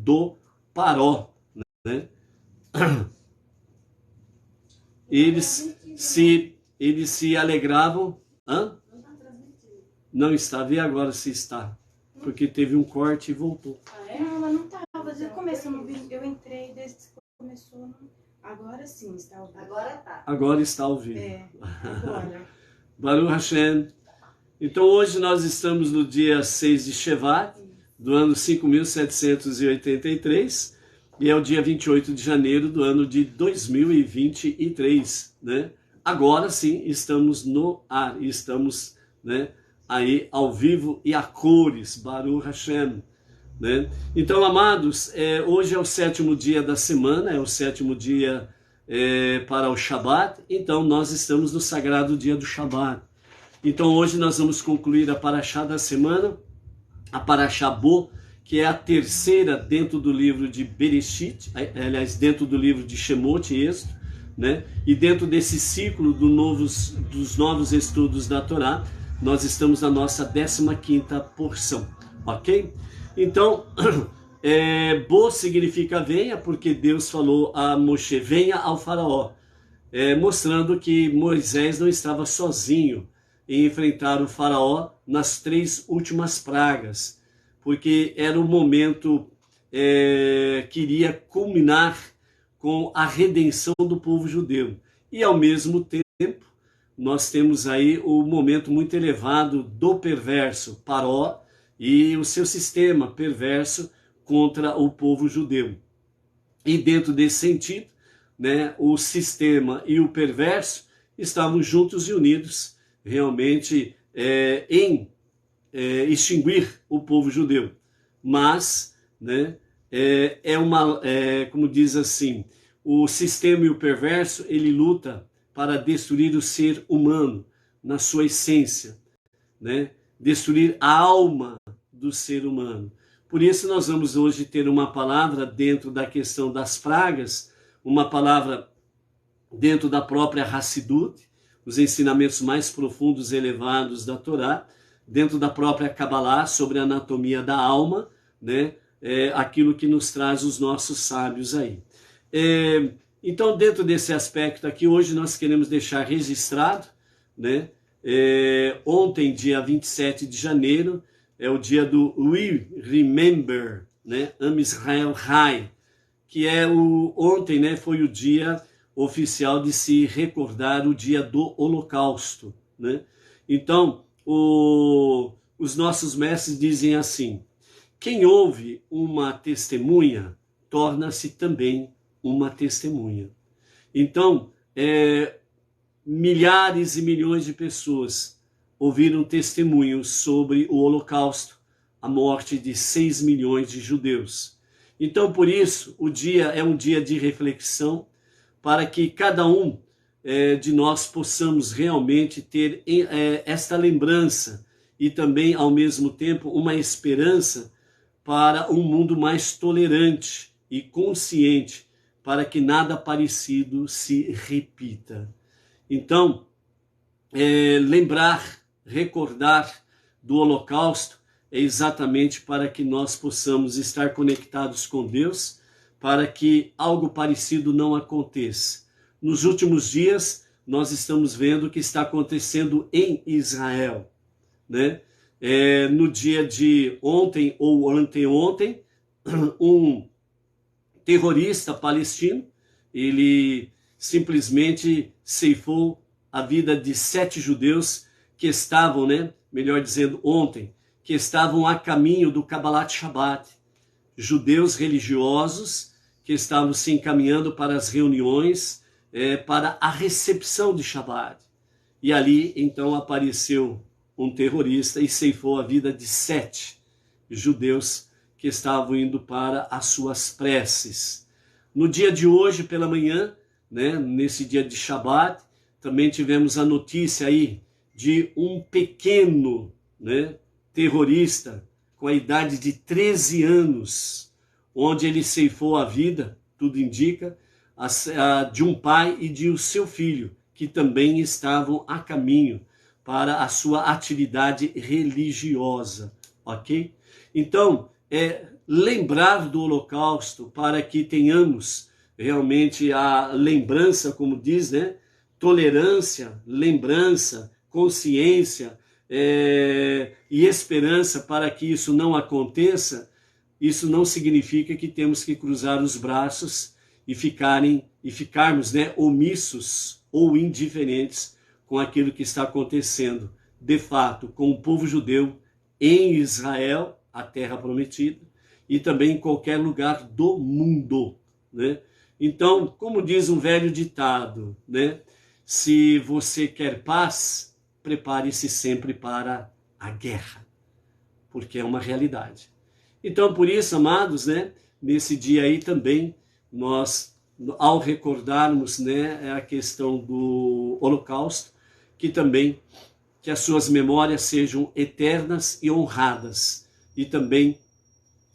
do Paró, né? Eles se alegravam. Hã? Não estava, e agora se está? Porque teve um corte e voltou. Não, ela não estava. Desde o começo eu não vi. Eu entrei desde que começou. Agora sim está ao vivo. Agora tá. Agora está ao vivo. Agora. Baruch Hashem. Então hoje nós estamos no dia 6 de Shevat, do ano 5.783, e é o dia 28 de janeiro do ano de 2023, né? Agora sim estamos no ar, estamos, né, aí ao vivo e a cores, Baruch Hashem, né? Então, amados, hoje é o 7º dia da semana, é o 7º dia para o Shabat, então nós estamos no sagrado dia do Shabat. Então hoje nós vamos concluir a Parashá da semana, a Parashá Bo, que é a terceira dentro do livro de Bereshit, aliás, dentro do livro de Shemot e Êxodo, né? E dentro desse ciclo dos novos estudos da Torá, nós estamos na nossa 15ª porção, ok? Então, Bo significa venha, porque Deus falou a Moshe, venha ao faraó, mostrando que Moisés não estava sozinho em enfrentar o faraó nas 3 últimas pragas, porque era um momento que iria culminar com a redenção do povo judeu. E ao mesmo tempo, nós temos aí o momento muito elevado do perverso, Paró, e o seu sistema perverso contra o povo judeu. E dentro desse sentido, né, o sistema e o perverso estavam juntos e unidos, realmente em extinguir o povo judeu. Mas, né, como diz assim, o sistema e o perverso, ele luta para destruir o ser humano na sua essência, né? Destruir a alma do ser humano. Por isso nós vamos hoje ter uma palavra dentro da questão das pragas, uma palavra dentro da própria Hassidut, os ensinamentos mais profundos e elevados da Torá, dentro da própria Kabbalah, sobre a anatomia da alma, né? Aquilo que nos traz os nossos sábios aí. Então, dentro desse aspecto aqui, hoje nós queremos deixar registrado, né? Ontem, dia 27 de janeiro, é o dia do We Remember, né? Am Israel Chai, que ontem, né, foi o dia oficial de se recordar o dia do Holocausto, né? Então, os nossos mestres dizem assim: quem ouve uma testemunha torna-se também uma testemunha. Então, milhares e milhões de pessoas ouviram testemunhos sobre o Holocausto, a morte de 6 milhões de judeus. Então, por isso, o dia é um dia de reflexão, para que cada um de nós possamos realmente ter esta lembrança e também, ao mesmo tempo, uma esperança para um mundo mais tolerante e consciente, para que nada parecido se repita. Então, lembrar, recordar do Holocausto é exatamente para que nós possamos estar conectados com Deus, para que algo parecido não aconteça. Nos últimos dias, nós estamos vendo o que está acontecendo em Israel, né? No dia de ontem ou anteontem, um terrorista palestino, ele simplesmente ceifou a vida de 7 judeus que estavam, né, melhor dizendo, ontem, que estavam a caminho do Kabbalat Shabbat, judeus religiosos que estavam se encaminhando para as reuniões, para a recepção de Shabbat. E ali, então, apareceu um terrorista e ceifou a vida de 7 judeus que estavam indo para as suas preces. No dia de hoje, pela manhã, né, nesse dia de Shabbat, também tivemos a notícia aí de um pequeno, né, terrorista com a idade de 13 anos, onde ele ceifou a vida, tudo indica, de um pai e de o seu filho, que também estavam a caminho para a sua atividade religiosa, ok? Então, lembrar do holocausto, para que tenhamos realmente a lembrança, como diz, né? Tolerância, lembrança, consciência e esperança para que isso não aconteça. Isso não significa que temos que cruzar os braços e ficarmos, né, omissos ou indiferentes com aquilo que está acontecendo, de fato, com o povo judeu em Israel, a terra prometida, e também em qualquer lugar do mundo, né? Então, como diz um velho ditado, né? Se você quer paz, prepare-se sempre para a guerra, porque é uma realidade. Então, por isso, amados, né? Nesse dia aí também, nós, ao recordarmos, né, a questão do Holocausto, que as suas memórias sejam eternas e honradas, e também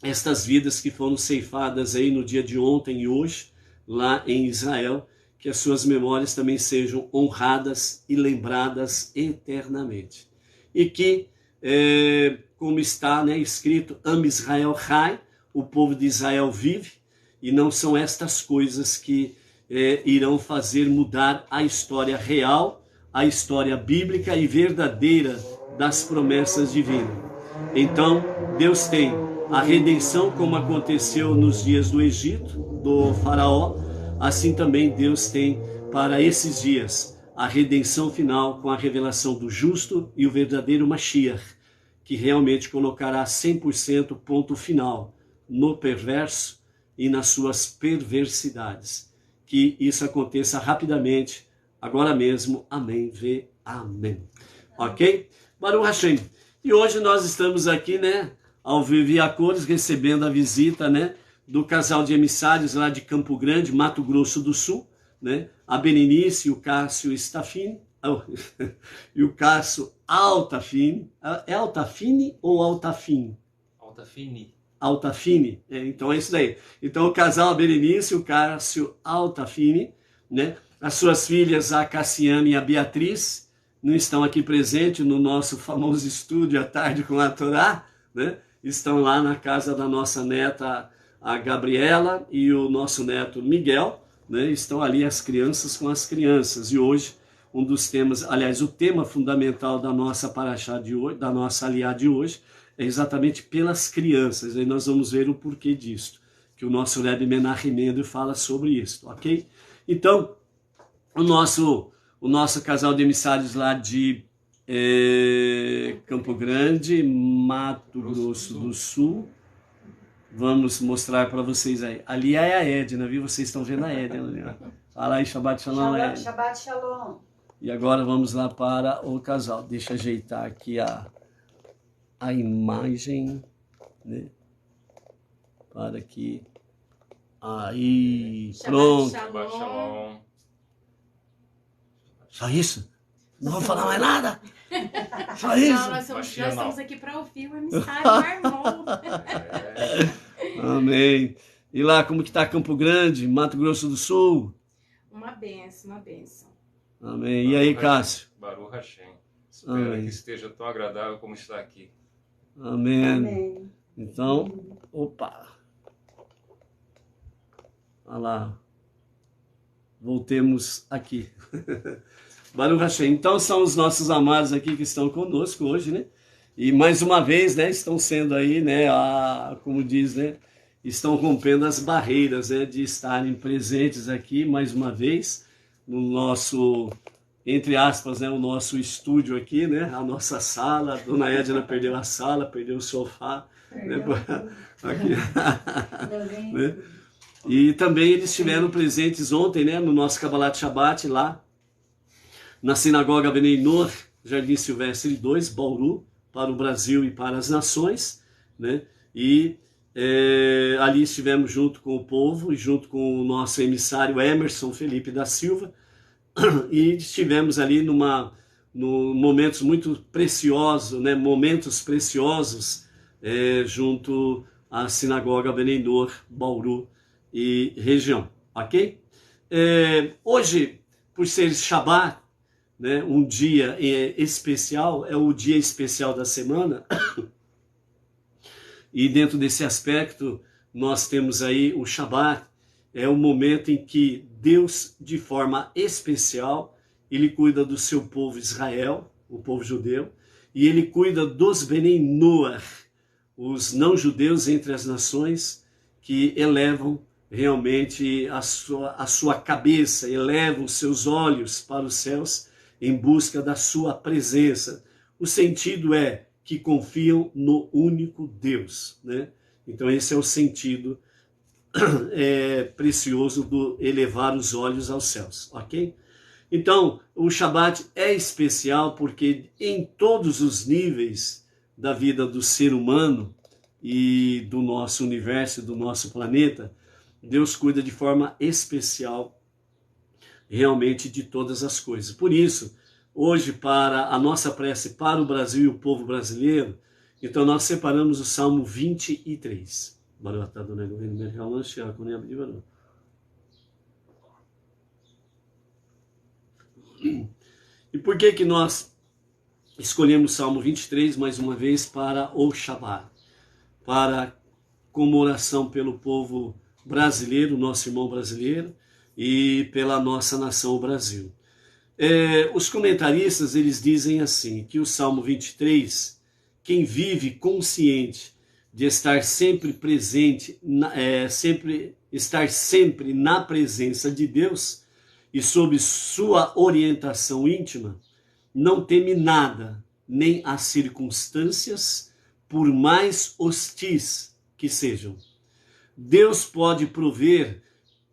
estas vidas que foram ceifadas aí no dia de ontem e hoje, lá em Israel, que as suas memórias também sejam honradas e lembradas eternamente. E que, como está, né, escrito, Am Israel Chai, o povo de Israel vive, e não são estas coisas que irão fazer mudar a história real, a história bíblica e verdadeira das promessas divinas. Então, Deus tem a redenção, como aconteceu nos dias do Egito, do faraó, assim também Deus tem para esses dias a redenção final com a revelação do justo e o verdadeiro Mashiach, que realmente colocará 100% ponto final no perverso e nas suas perversidades. Que isso aconteça rapidamente, agora mesmo. Amém, vê, amém. Ok? Baruch Hashem. E hoje nós estamos aqui, né, ao vivo e a cores, recebendo a visita, né, do casal de emissários lá de Campo Grande, Mato Grosso do Sul, né, a Berenice e o Cássio Staffini, e o Cássio Altafini. É Altafini ou Altafini? Altafini. Altafini, então é isso daí. Então o casal, a Berenice e o Cássio Altafini, né, as suas filhas, a Cassiane e a Beatriz, não estão aqui presentes no nosso famoso estúdio à tarde com a Torá, né? Estão lá na casa da nossa neta, a Gabriela, e o nosso neto Miguel, né? Estão ali as crianças com as crianças. E hoje, um dos temas, aliás, o tema fundamental da nossa paraxá de hoje, da nossa aliá de hoje, é exatamente pelas crianças. E nós vamos ver o porquê disso, que o nosso Rebbe Menachem Mendel fala sobre isso, ok? Então, o nosso casal de emissários lá de Campo Grande, Mato Grosso do Sul. Vamos mostrar para vocês aí. Ali é a Edna, viu? Vocês estão vendo a Edna. Fala aí, Shabbat Shalom. Shabbat Shalom. E agora vamos lá para o casal. Deixa eu ajeitar aqui a imagem, né? Para que... Aí, pronto. Shabbat Shalom. Só isso? Não vou falar mais nada? Só isso? Não, nós estamos aqui para ouvir o emissário, meu irmão. Amém. E lá, como que está Campo Grande, Mato Grosso do Sul? Uma benção, uma benção. Amém. E aí, Cássio? Baruch Hashem. Espero Amém. que esteja tão agradável como está aqui. Amém. Amém. Então, opa. Olha lá. Voltemos aqui. Baruch Hashem. Então, são os nossos amados aqui que estão conosco hoje, né? E mais uma vez, né, estão sendo aí, né, como diz, né, estão rompendo as barreiras, né, de estarem presentes aqui mais uma vez no nosso, entre aspas, né, o nosso estúdio aqui, né, a nossa sala. A dona Edna perdeu a sala, perdeu o sofá, né, aqui, né? E também eles estiveram presentes ontem, né, no nosso Kabbalat Shabbat lá na Sinagoga Bnei Noach, Jardim Silvestre 2, Bauru, para o Brasil e para as nações, né? E ali estivemos junto com o povo e junto com o nosso emissário Emerson Felipe da Silva, e estivemos ali momentos muito preciosos, né? Momentos preciosos junto à Sinagoga Bnei Noach, Bauru e região, ok? Hoje, por ser Shabbat, né, um dia especial, é o dia especial da semana, E dentro desse aspecto, nós temos aí o Shabat, é o momento em que Deus, de forma especial, ele cuida do seu povo Israel, o povo judeu, e ele cuida dos Benei Noach, os não-judeus entre as nações, que elevam realmente a sua cabeça, elevam os seus olhos para os céus em busca da sua presença. O sentido é que confiam no único Deus, né? Então esse é o sentido precioso do elevar os olhos aos céus, ok? Então o Shabat é especial porque em todos os níveis da vida do ser humano e do nosso universo, do nosso planeta, Deus cuida de forma especial realmente de todas as coisas. Por isso, hoje, para a nossa prece para o Brasil e o povo brasileiro, então nós separamos o Salmo 23. E por que nós escolhemos o Salmo 23, mais uma vez, para o Shabat? Como oração pelo povo brasileiro, nosso irmão brasileiro, e pela nossa nação, o Brasil. Os comentaristas, eles dizem assim, que o Salmo 23, quem vive consciente de estar sempre presente, estar sempre na presença de Deus e sob sua orientação íntima, não teme nada, nem as circunstâncias, por mais hostis que sejam. Deus pode prover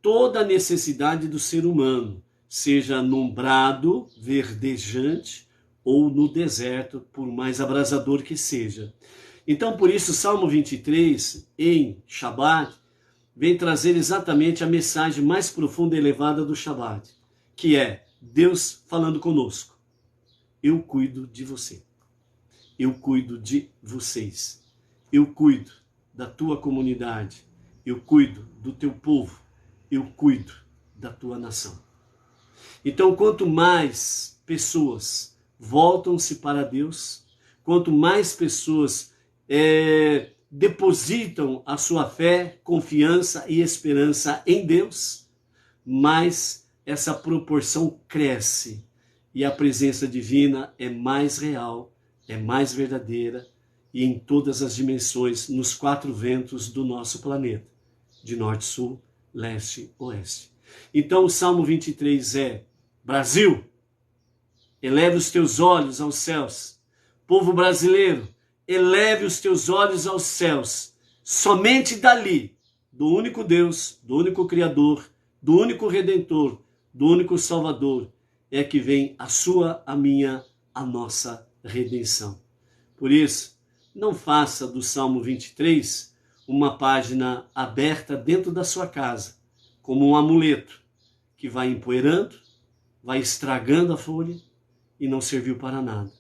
toda a necessidade do ser humano, seja num brado verdejante ou no deserto, por mais abrasador que seja. Então, por isso, o Salmo 23, em Shabat, vem trazer exatamente a mensagem mais profunda e elevada do Shabat, que é Deus falando conosco. Eu cuido de você. Eu cuido de vocês. Eu cuido da tua comunidade. Eu cuido do teu povo. Eu cuido da tua nação. Então, quanto mais pessoas voltam-se para Deus, quanto mais pessoas depositam a sua fé, confiança e esperança em Deus, mais essa proporção cresce e a presença divina é mais real, é mais verdadeira e em todas as dimensões, nos 4 ventos do nosso planeta, de norte, sul, leste, oeste. Então o Salmo 23 é: Brasil, eleve os teus olhos aos céus. Povo brasileiro, eleve os teus olhos aos céus. Somente dali, do único Deus, do único Criador, do único Redentor, do único Salvador, é que vem a sua, a minha, a nossa redenção. Por isso, não faça do Salmo 23 uma página aberta dentro da sua casa, como um amuleto que vai empoeirando, vai estragando a folha e não serviu para nada.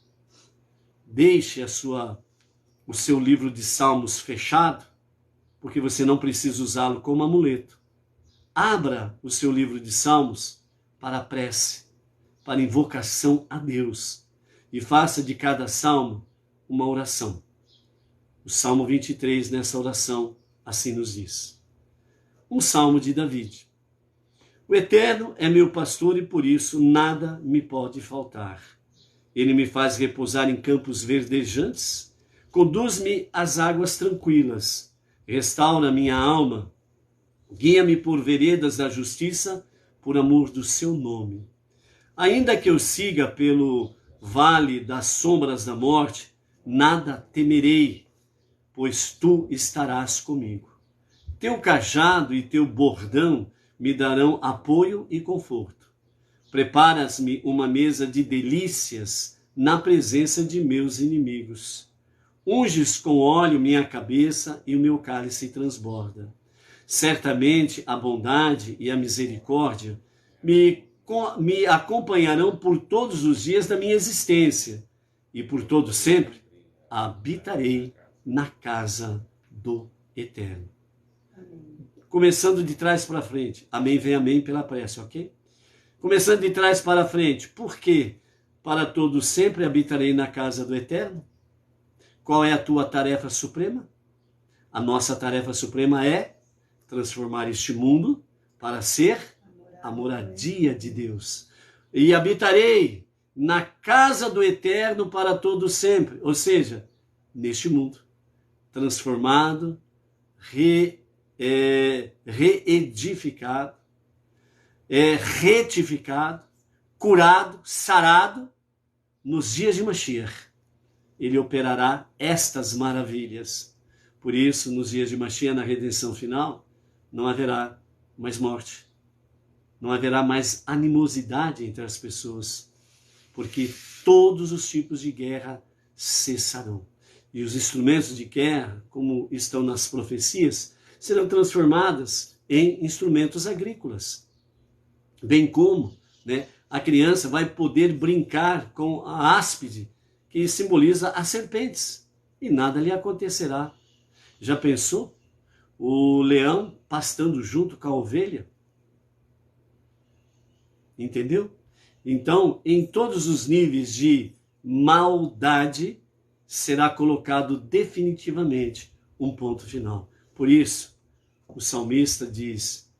Deixe o seu livro de Salmos fechado, porque você não precisa usá-lo como amuleto. Abra o seu livro de Salmos para a prece, para invocação a Deus, e faça de cada salmo uma oração. O Salmo 23, nessa oração, assim nos diz. Um salmo de David. O Eterno é meu pastor e por isso nada me pode faltar. Ele me faz repousar em campos verdejantes, conduz-me às águas tranquilas, restaura minha alma, guia-me por veredas da justiça, por amor do seu nome. Ainda que eu siga pelo vale das sombras da morte, nada temerei, pois tu estarás comigo. Teu cajado e teu bordão me darão apoio e conforto. Preparas-me uma mesa de delícias na presença de meus inimigos. Unges com óleo minha cabeça e o meu cálice transborda. Certamente a bondade e a misericórdia me acompanharão por todos os dias da minha existência, e por todo sempre habitarei na casa do Eterno. Começando de trás para frente. Amém, vem amém pela prece, ok? Começando de trás para frente. Por quê? Para todo sempre habitarei na casa do Eterno. Qual é a tua tarefa suprema? A nossa tarefa suprema é transformar este mundo para ser a moradia de Deus. E habitarei na casa do Eterno para todo sempre. Ou seja, neste mundo, transformado, reedificado, retificado, curado, sarado, nos dias de Mashiach. Ele operará estas maravilhas. Por isso, nos dias de Mashiach, na redenção final, não haverá mais morte. Não haverá mais animosidade entre as pessoas. Porque todos os tipos de guerra cessarão. E os instrumentos de guerra, como estão nas profecias, serão transformados em instrumentos agrícolas. Bem como, né, a criança vai poder brincar com a áspide, que simboliza as serpentes, e nada lhe acontecerá. Já pensou? O leão pastando junto com a ovelha? Entendeu? Então, em todos os níveis de maldade, será colocado definitivamente um ponto final. Por isso, o salmista diz: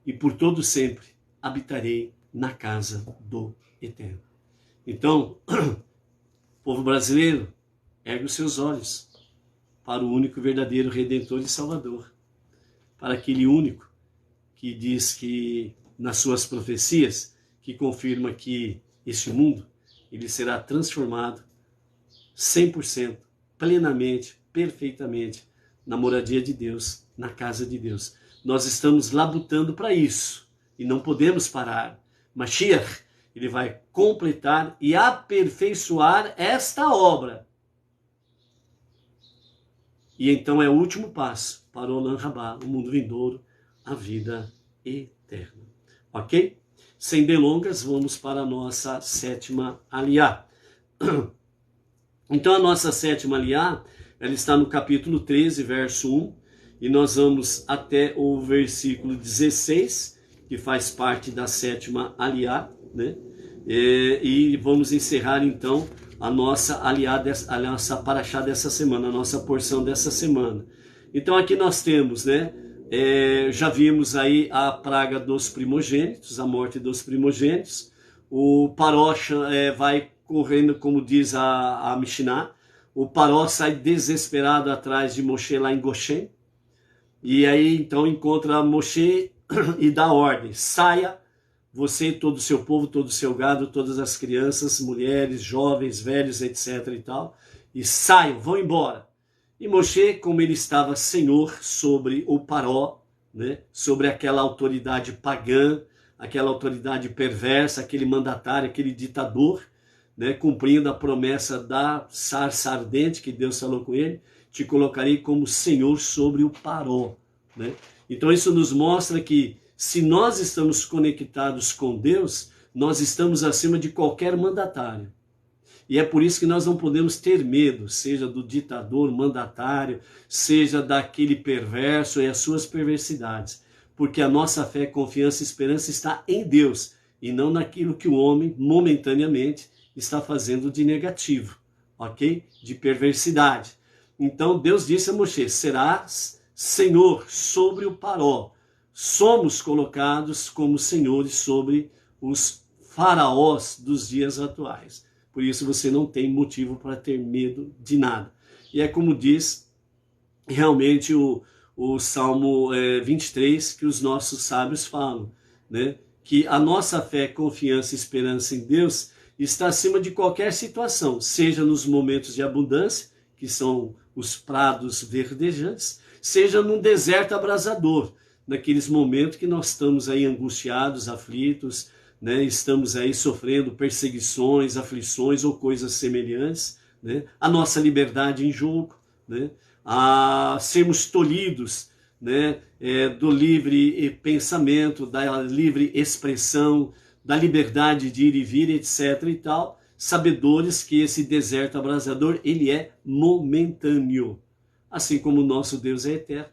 e por todo sempre habitarei na casa do Eterno. Então, povo brasileiro, ergue os seus olhos para o único verdadeiro Redentor e Salvador, para aquele único que diz que, nas suas profecias, que confirma que este mundo ele será transformado 100%, plenamente, perfeitamente, na moradia de Deus, na casa de Deus. Nós estamos labutando para isso e não podemos parar. Mashiach, ele vai completar e aperfeiçoar esta obra. E então é o último passo para o Olam Rabá, o mundo vindouro, a vida eterna. Ok? Sem delongas, vamos para a nossa sétima aliá. Então a nossa sétima aliá, ela está no capítulo 13, verso 1, e nós vamos até o versículo 16, que faz parte da sétima aliá, né? E vamos encerrar então a nossa aliá, a nossa paraxá dessa semana, a nossa porção dessa semana. Então aqui nós temos, né? Já vimos aí a praga dos primogênitos, a morte dos primogênitos. O Paró vai correndo, como diz a Mishnah. O Paró sai desesperado atrás de Moshe lá em Goshen. E aí então encontra Moshe e dá ordem: saia, você e todo o seu povo, todo o seu gado, todas as crianças, mulheres, jovens, velhos, etc. e tal. E saiam, vão embora. E Moshe, como ele estava senhor sobre o Paró, né, sobre aquela autoridade pagã, aquela autoridade perversa, aquele mandatário, aquele ditador, né, cumprindo a promessa da sarça ardente que Deus falou com ele: te colocarei como senhor sobre o Paró. Né? Então isso nos mostra que se nós estamos conectados com Deus, nós estamos acima de qualquer mandatário. E é por isso que nós não podemos ter medo, seja do ditador, mandatário, seja daquele perverso e as suas perversidades. Porque a nossa fé, confiança e esperança está em Deus e não naquilo que o homem, momentaneamente, está fazendo de negativo, ok? De perversidade. Então Deus disse a Moshe: serás senhor sobre o Paró. Somos colocados como senhores sobre os faraós dos dias atuais. Por isso você não tem motivo para ter medo de nada. E é como diz realmente o Salmo 23, que os nossos sábios falam, né? Que a nossa fé, confiança e esperança em Deus está acima de qualquer situação, seja nos momentos de abundância, que são os prados verdejantes, seja num deserto abrasador, naqueles momentos que nós estamos aí angustiados, aflitos, né? Estamos aí sofrendo perseguições, aflições ou coisas semelhantes, né? A nossa liberdade em jogo, né? A sermos tolhidos, né? Do livre pensamento, da livre expressão, da liberdade de ir e vir, etc. e tal, sabedores que esse deserto abrasador, ele é momentâneo, assim como o nosso Deus é eterno.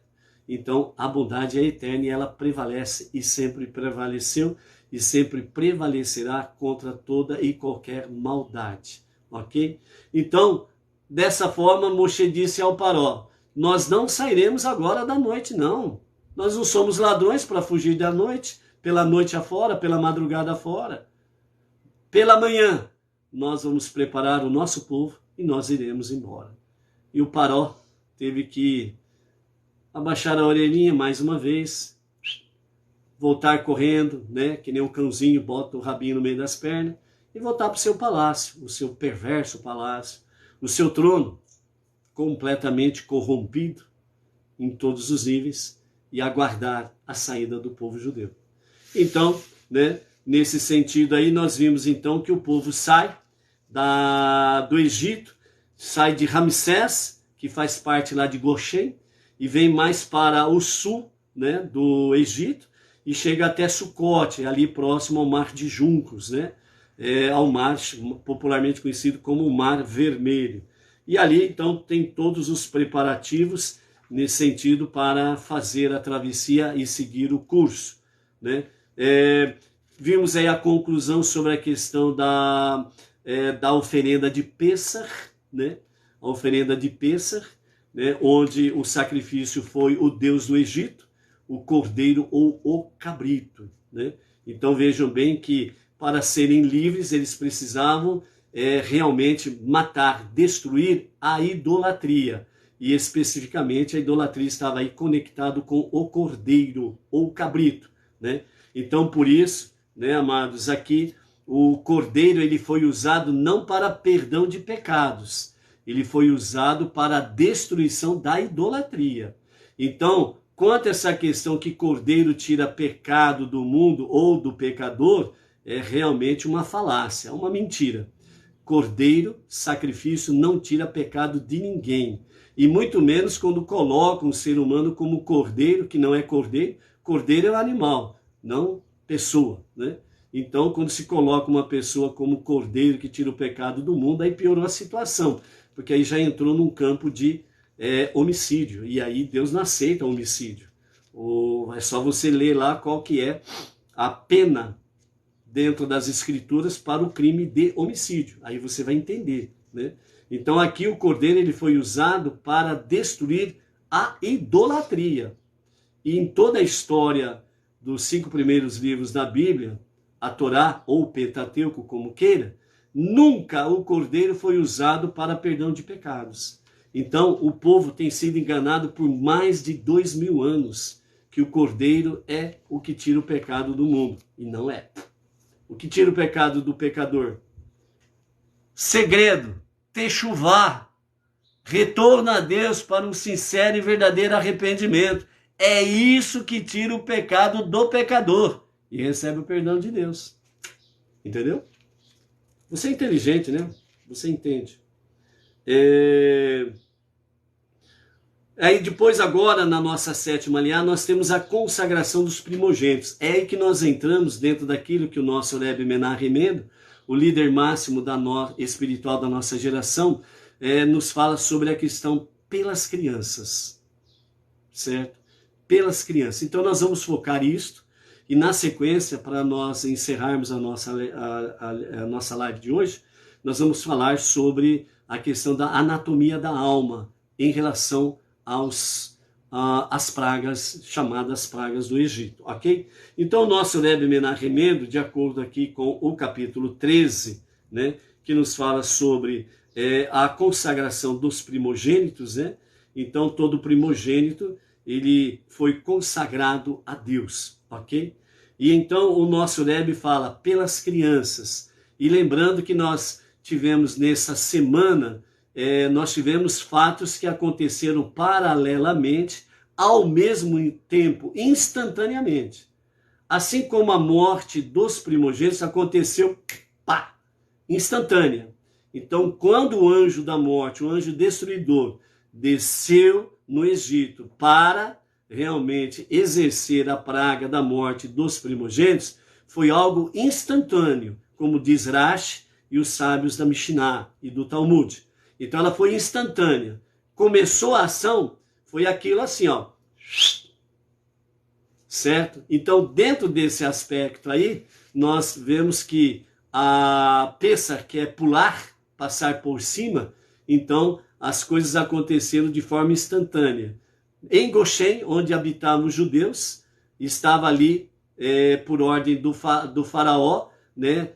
Então a bondade é eterna e ela prevalece e sempre prevaleceu e sempre prevalecerá contra toda e qualquer maldade, ok? Então, dessa forma, Moshe disse ao Paró: nós não sairemos agora da noite, não. Nós não somos ladrões para fugir da noite, pela noite afora, pela madrugada afora. Pela manhã, nós vamos preparar o nosso povo e nós iremos embora. E o Paró teve que abaixar a orelhinha mais uma vez, voltar correndo, né, que nem um cãozinho bota o rabinho no meio das pernas, e voltar para o seu palácio, o seu perverso palácio, o seu trono, completamente corrompido em todos os níveis, e aguardar a saída do povo judeu. Então, né, nesse sentido aí, nós vimos então que o povo sai do Egito, sai de Ramsés, que faz parte lá de Goshen, e vem mais para o sul, né, do Egito, e chega até Sucote, ali próximo ao Mar de Juncos, né, ao mar popularmente conhecido como o Mar Vermelho. E ali, então, tem todos os preparativos nesse sentido para fazer a travessia e seguir o curso, né? Vimos aí a conclusão sobre a questão da oferenda de Pêssar, né? A oferenda de Pêssar, né? Onde o sacrifício foi o Deus do Egito, o cordeiro ou o cabrito, né? Então vejam bem que para serem livres eles precisavam realmente matar, destruir a idolatria. E especificamente a idolatria estava aí conectado com o cordeiro ou cabrito, né? Então por isso, né, amados, aqui o cordeiro ele foi usado não para perdão de pecados, ele foi usado para a destruição da idolatria. Então, quanto a essa questão que cordeiro tira pecado do mundo ou do pecador, é realmente uma falácia, uma mentira. Cordeiro, sacrifício, não tira pecado de ninguém. E muito menos quando colocam um ser humano como cordeiro, que não é cordeiro. Cordeiro é um animal, não pessoa, né? Então, quando se coloca uma pessoa como cordeiro que tira o pecado do mundo, aí piorou a situação, porque aí já entrou num campo de homicídio, e aí Deus não aceita homicídio. É só você ler lá qual que é a pena dentro das escrituras para o crime de homicídio, aí você vai entender, né? Então aqui o cordeiro ele foi usado para destruir a idolatria. E em toda a história dos 5 primeiros livros da Bíblia, a Torá ou o Pentateuco, como queira, nunca o cordeiro foi usado para perdão de pecados. Então o povo tem sido enganado por mais de 2000 anos, que o cordeiro é o que tira o pecado do mundo. E não é. O que tira o pecado do pecador? Segredo. Techuvá, retorno a Deus para um sincero e verdadeiro arrependimento. É isso que tira o pecado do pecador e recebe o perdão de Deus. Entendeu? Você é inteligente, né? Você entende. Aí depois agora, na nossa 7ª aliá, nós temos a consagração dos primogênitos. É aí que nós entramos dentro daquilo que o nosso Rebbe Menahem Mendel, o líder máximo espiritual da nossa geração, nos fala sobre a questão pelas crianças, certo? Pelas crianças. Então nós vamos focar isto, e na sequência, para nós encerrarmos a nossa live de hoje, nós vamos falar sobre a questão da anatomia da alma em relação às pragas, chamadas pragas do Egito, ok? Então, o nosso Rebbe Menahem Mendel, de acordo aqui com o capítulo 13, né, que nos fala sobre a consagração dos primogênitos, né? Então, todo primogênito, ele foi consagrado a Deus, ok? E então, o nosso Rebbe fala pelas crianças. E lembrando que nós tivemos nessa semana, nós tivemos fatos que aconteceram paralelamente, ao mesmo tempo, instantaneamente. Assim como a morte dos primogênitos aconteceu, instantânea. Então, quando o anjo da morte, o anjo destruidor, desceu no Egito para realmente exercer a praga da morte dos primogênitos, foi algo instantâneo, como diz Rashi e os sábios da Mishnah e do Talmud. Então ela foi instantânea. Começou a ação, foi aquilo assim, ó. Certo? Então, dentro desse aspecto aí, nós vemos que a Pêssar, que é pular, passar por cima, então as coisas aconteceram de forma instantânea. Em Goshen, onde habitavam os judeus, estava ali, por ordem do faraó, né,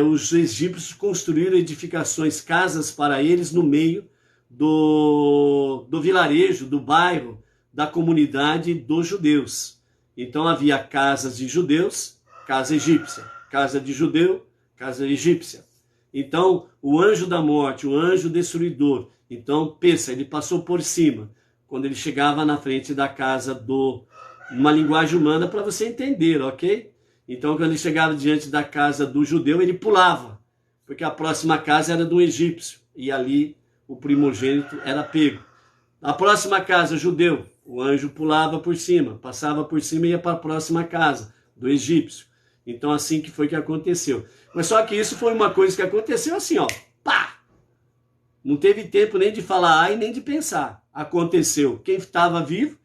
os egípcios construíram edificações, casas para eles no meio do vilarejo, do bairro, da comunidade dos judeus. Então havia casas de judeus, casa egípcia, casa de judeu, casa egípcia. Então o anjo da morte, o anjo destruidor, então pensa, ele passou por cima, quando ele chegava na frente da casa uma linguagem humana para você entender, ok? Então quando ele chegava diante da casa do judeu, ele pulava, porque a próxima casa era do egípcio, e ali o primogênito era pego. A próxima casa, judeu, o anjo pulava por cima, passava por cima e ia para a próxima casa, do egípcio. Então assim que foi que aconteceu. Mas só que isso foi uma coisa que aconteceu assim, ó, pá! Não teve tempo nem de falar ai, nem de pensar. Aconteceu. Quem estava vivo,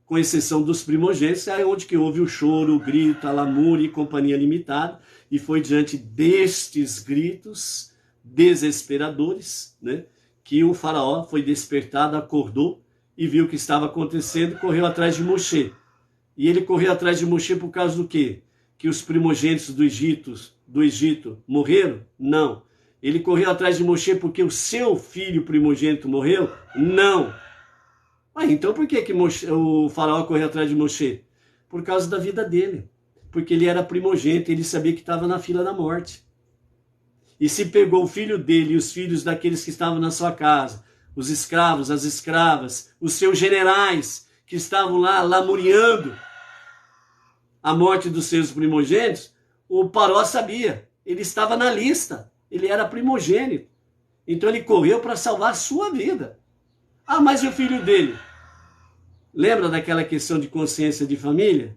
com exceção dos primogênitos, é onde que houve o choro, o grito, a lamúria e companhia limitada. E foi diante destes gritos desesperadores, né, que o faraó foi despertado, acordou e viu o que estava acontecendo e correu atrás de Moshe. E ele correu atrás de Moshe por causa do quê? Que os primogênitos do Egito morreram? Não. Ele correu atrás de Moshe porque o seu filho primogênito morreu? Não. Então por que o faraó correu atrás de Moshe? Por causa da vida dele. Porque ele era primogênito, ele sabia que estava na fila da morte. E se pegou o filho dele e os filhos daqueles que estavam na sua casa, os escravos, as escravas, os seus generais que estavam lá lamuriando a morte dos seus primogênitos, o faraó sabia, ele estava na lista, ele era primogênito. Então ele correu para salvar a sua vida. Mas e o filho dele? Lembra daquela questão de consciência de família?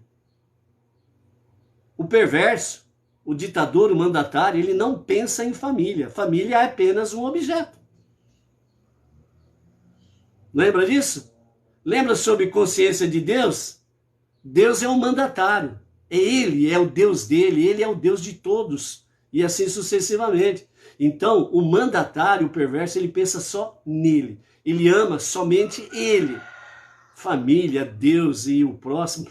O perverso, o ditador, o mandatário, ele não pensa em família. Família é apenas um objeto. Lembra disso? Lembra sobre consciência de Deus? Deus é um mandatário. Ele é o Deus dele, ele é o Deus de todos. E assim sucessivamente. Então, o mandatário, o perverso, ele pensa só nele. Ele ama somente ele. Família, Deus e o próximo.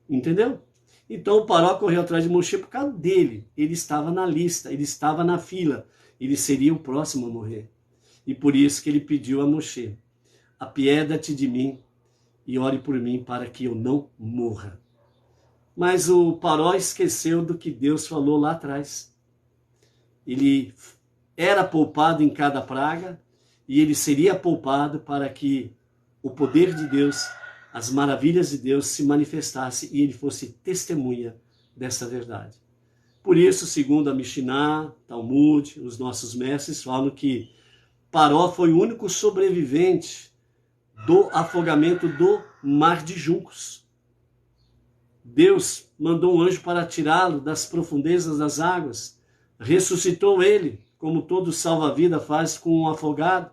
Entendeu? Então o faraó correu atrás de Moshe por causa dele. Ele estava na lista, ele estava na fila. Ele seria o próximo a morrer. E por isso que ele pediu a Moshe: apieda-te de mim e ore por mim para que eu não morra. Mas o faraó esqueceu do que Deus falou lá atrás. Ele era poupado em cada praga e ele seria poupado para que o poder de Deus, as maravilhas de Deus se manifestasse e ele fosse testemunha dessa verdade. Por isso, segundo a Mishnah, Talmud, os nossos mestres falam que Paró foi o único sobrevivente do afogamento do mar de juncos. Deus mandou um anjo para tirá-lo das profundezas das águas, ressuscitou ele, como todo salva-vida faz com um afogado,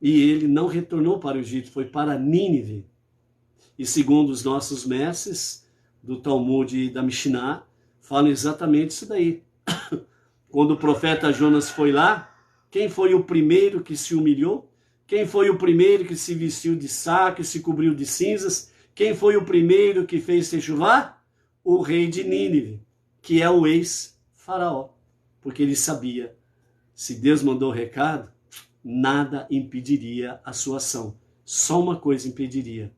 e ele não retornou para o Egito, foi para Nínive. E segundo os nossos mestres do Talmud e da Mishnah, falam exatamente isso daí. Quando o profeta Jonas foi lá, quem foi o primeiro que se humilhou? Quem foi o primeiro que se vestiu de saco e se cobriu de cinzas? Quem foi o primeiro que fez techuvá? O rei de Nínive, que é o ex-faraó. Porque ele sabia, se Deus mandou o recado, nada impediria a sua ação. Só uma coisa impediria: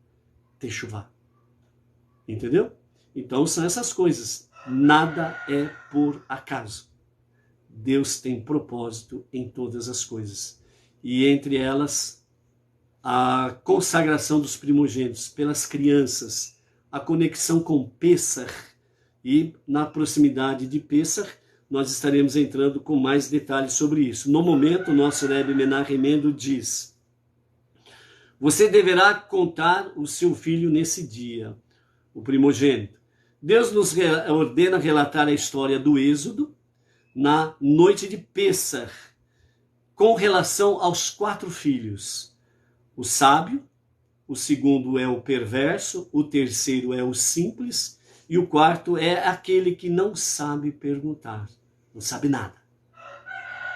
techuvá. Entendeu? Então são essas coisas. Nada é por acaso. Deus tem propósito em todas as coisas. E entre elas, a consagração dos primogênitos pelas crianças, a conexão com Pêssar. E na proximidade de Pêssar, nós estaremos entrando com mais detalhes sobre isso. No momento, o nosso Rebbe Menachem Mendel diz: você deverá contar o seu filho nesse dia, o primogênito. Deus nos ordena relatar a história do Êxodo na noite de Pêssar, com relação aos 4 filhos. O sábio, o segundo é o perverso, o terceiro é o simples, e o quarto é aquele que não sabe perguntar, não sabe nada.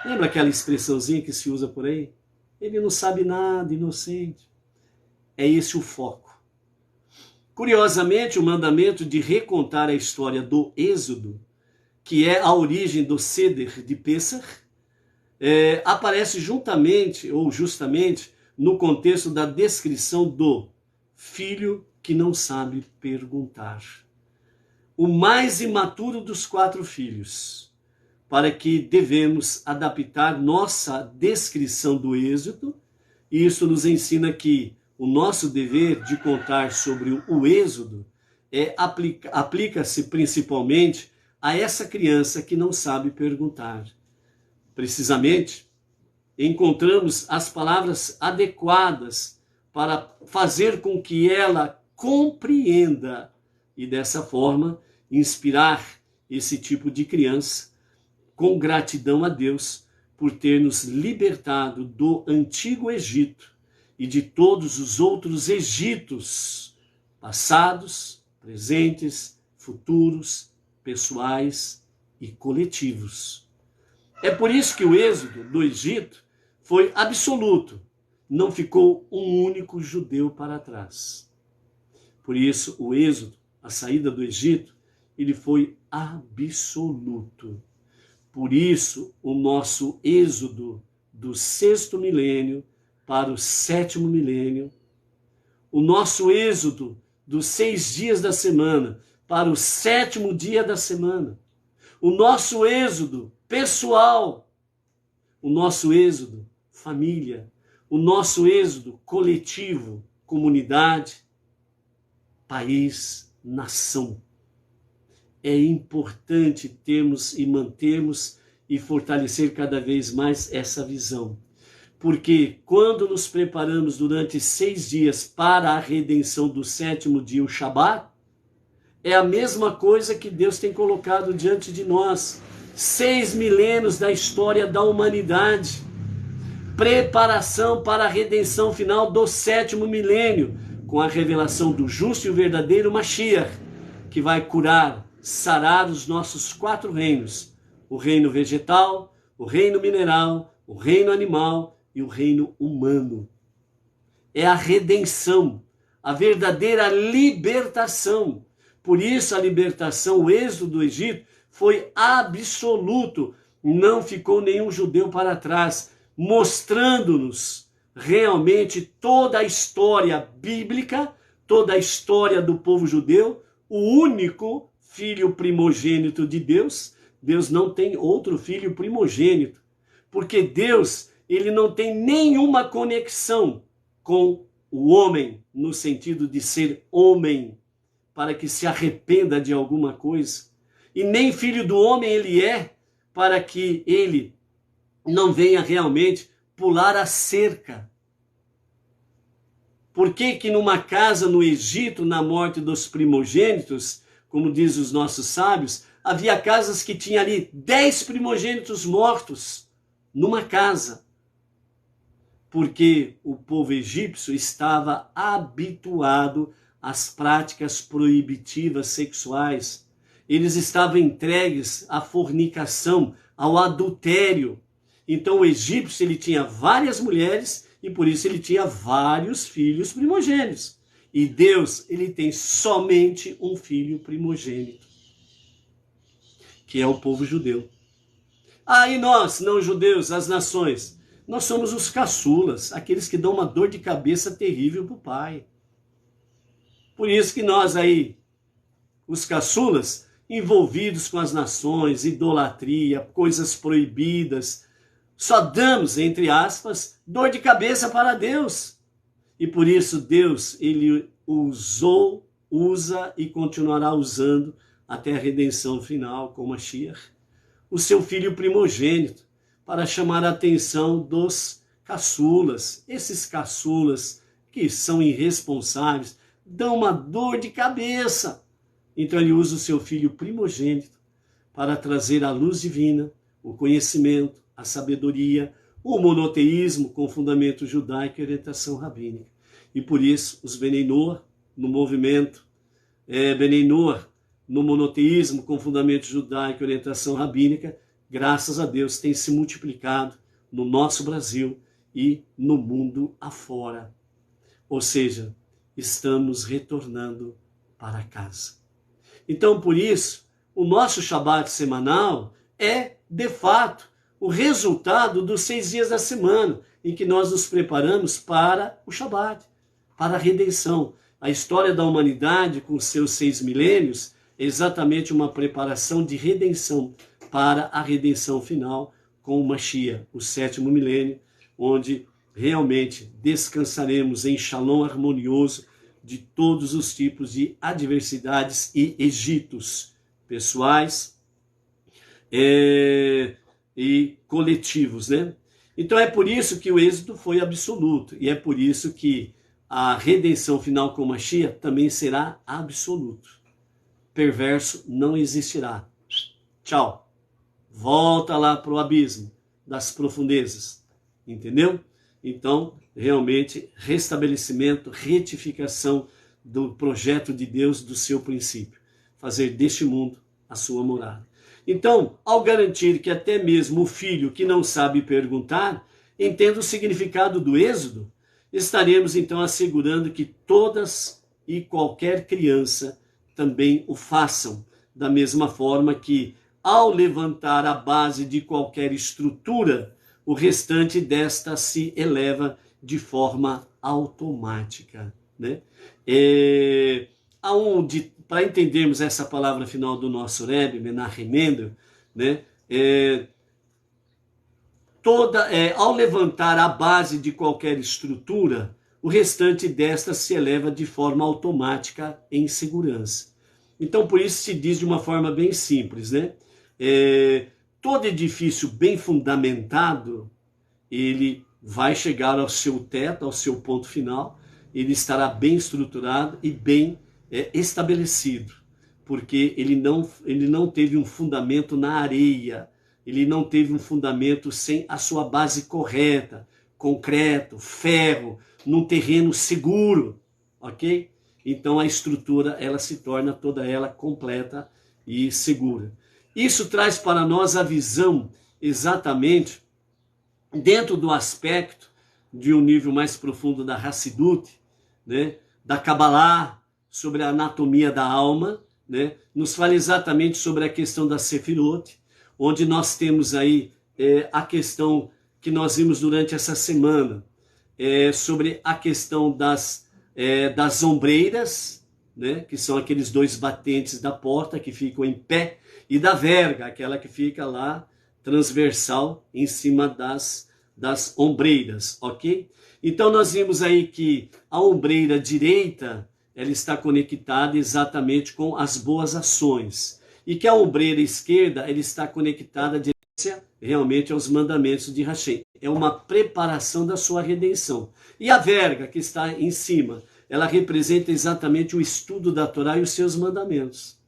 Lembra aquela expressãozinha que se usa por aí? Ele não sabe nada, inocente. É esse o foco. Curiosamente, o mandamento de recontar a história do Êxodo, que é a origem do Seder de Pêssar, aparece juntamente ou justamente no contexto da descrição do filho que não sabe perguntar. O mais imaturo dos 4 filhos, para que devemos adaptar nossa descrição do Êxodo, e isso nos ensina que o nosso dever de contar sobre o Êxodo aplica-se principalmente a essa criança que não sabe perguntar. Precisamente, encontramos as palavras adequadas para fazer com que ela compreenda e, dessa forma, inspirar esse tipo de criança com gratidão a Deus por ter nos libertado do antigo Egito e de todos os outros Egitos, passados, presentes, futuros, pessoais e coletivos. É por isso que o êxodo do Egito foi absoluto. Não ficou um único judeu para trás. Por isso, o êxodo, a saída do Egito, ele foi absoluto. Por isso, o nosso êxodo do 6º milênio para o 7º milênio, o nosso êxodo dos 6 dias da semana para o 7º dia da semana, o nosso êxodo pessoal, o nosso êxodo família, o nosso êxodo coletivo, comunidade, país, nação. É importante termos e mantermos e fortalecer cada vez mais essa visão. Porque quando nos preparamos durante 6 dias para a redenção do 7º dia, o Shabat, é a mesma coisa que Deus tem colocado diante de nós. 6 milênios da história da humanidade. Preparação para a redenção final do 7º milênio, com a revelação do justo e o verdadeiro Mashiach, que vai curar, sarar os nossos 4 reinos. O reino vegetal, o reino mineral, o reino animal e o reino humano. É a redenção, a verdadeira libertação. Por isso a libertação, o êxodo do Egito, foi absoluto. Não ficou nenhum judeu para trás, mostrando-nos realmente toda a história bíblica, toda a história do povo judeu, o único filho primogênito de Deus. Deus não tem outro filho primogênito, porque Deus, ele não tem nenhuma conexão com o homem, no sentido de ser homem, para que se arrependa de alguma coisa. E nem filho do homem ele é, para que ele não venha realmente pular a cerca. Por que que numa casa no Egito, na morte dos primogênitos, como diz os nossos sábios, havia casas que tinham ali 10 primogênitos mortos numa casa? Porque o povo egípcio estava habituado às práticas proibitivas sexuais. Eles estavam entregues à fornicação, ao adultério. Então o egípcio ele tinha várias mulheres e por isso ele tinha vários filhos primogênitos. E Deus, ele tem somente um filho primogênito, que é o povo judeu. E nós, não judeus, as nações, nós somos os caçulas, aqueles que dão uma dor de cabeça terrível para o pai. Por isso que nós aí, os caçulas, envolvidos com as nações, idolatria, coisas proibidas, só damos, entre aspas, dor de cabeça para Deus. E por isso Deus, ele usou, usa e continuará usando até a redenção final com Mashiach, o seu filho primogênito, para chamar a atenção dos caçulas. Esses caçulas que são irresponsáveis, dão uma dor de cabeça. Então ele usa o seu filho primogênito para trazer a luz divina, o conhecimento, a sabedoria, o monoteísmo com fundamento judaico e orientação rabínica. E por isso os Benei Noach, no movimento Benei Noach, no monoteísmo com fundamento judaico e orientação rabínica, graças a Deus, tem se multiplicado no nosso Brasil e no mundo afora. Ou seja, estamos retornando para casa. Então, por isso, o nosso Shabat semanal é, de fato, o resultado dos 6 dias da semana, em que nós nos preparamos para o Shabat, para a redenção. A história da humanidade, com seus 6 milênios, é exatamente uma preparação de redenção para a redenção final com o Mashiach, o 7º milênio, onde realmente descansaremos em shalom harmonioso de todos os tipos de adversidades e egitos pessoais e coletivos, né? Então é por isso que o êxito foi absoluto, e é por isso que a redenção final com Mashiach também será absoluto. Perverso não existirá. Tchau. Volta lá para o abismo das profundezas. Entendeu? Então, realmente, restabelecimento, retificação do projeto de Deus, do seu princípio. Fazer deste mundo a sua morada. Então, ao garantir que até mesmo o filho que não sabe perguntar entenda o significado do êxodo, estaremos então assegurando que todas e qualquer criança também o façam, da mesma forma que, ao levantar a base de qualquer estrutura, o restante desta se eleva de forma automática, né? Para entendermos essa palavra final do nosso Rebbe, Menachem Mendel, né? Ao levantar a base de qualquer estrutura, o restante desta se eleva de forma automática em segurança. Então, por isso se diz de uma forma bem simples, né? Todo edifício bem fundamentado, ele vai chegar ao seu teto, ao seu ponto final, ele estará bem estruturado e bem estabelecido, porque ele não teve um fundamento na areia, ele não teve um fundamento sem a sua base correta, concreto, ferro, num terreno seguro, ok? Então a estrutura, ela se torna toda ela completa e segura. Isso traz para nós a visão exatamente dentro do aspecto de um nível mais profundo da Hassidut, né, da Kabbalah, sobre a anatomia da alma, né, nos fala exatamente sobre a questão da Sefirot, onde nós temos aí a questão que nós vimos durante essa semana, sobre a questão das ombreiras, né, que são aqueles 2 batentes da porta que ficam em pé, e da verga, aquela que fica lá transversal em cima das ombreiras, ok? Então nós vimos aí que a ombreira direita, ela está conectada exatamente com as boas ações, e que a ombreira esquerda, ela está conectada realmente aos mandamentos de Hashem. É uma preparação da sua redenção. E a verga, que está em cima, ela representa exatamente o estudo da Torá e os seus mandamentos,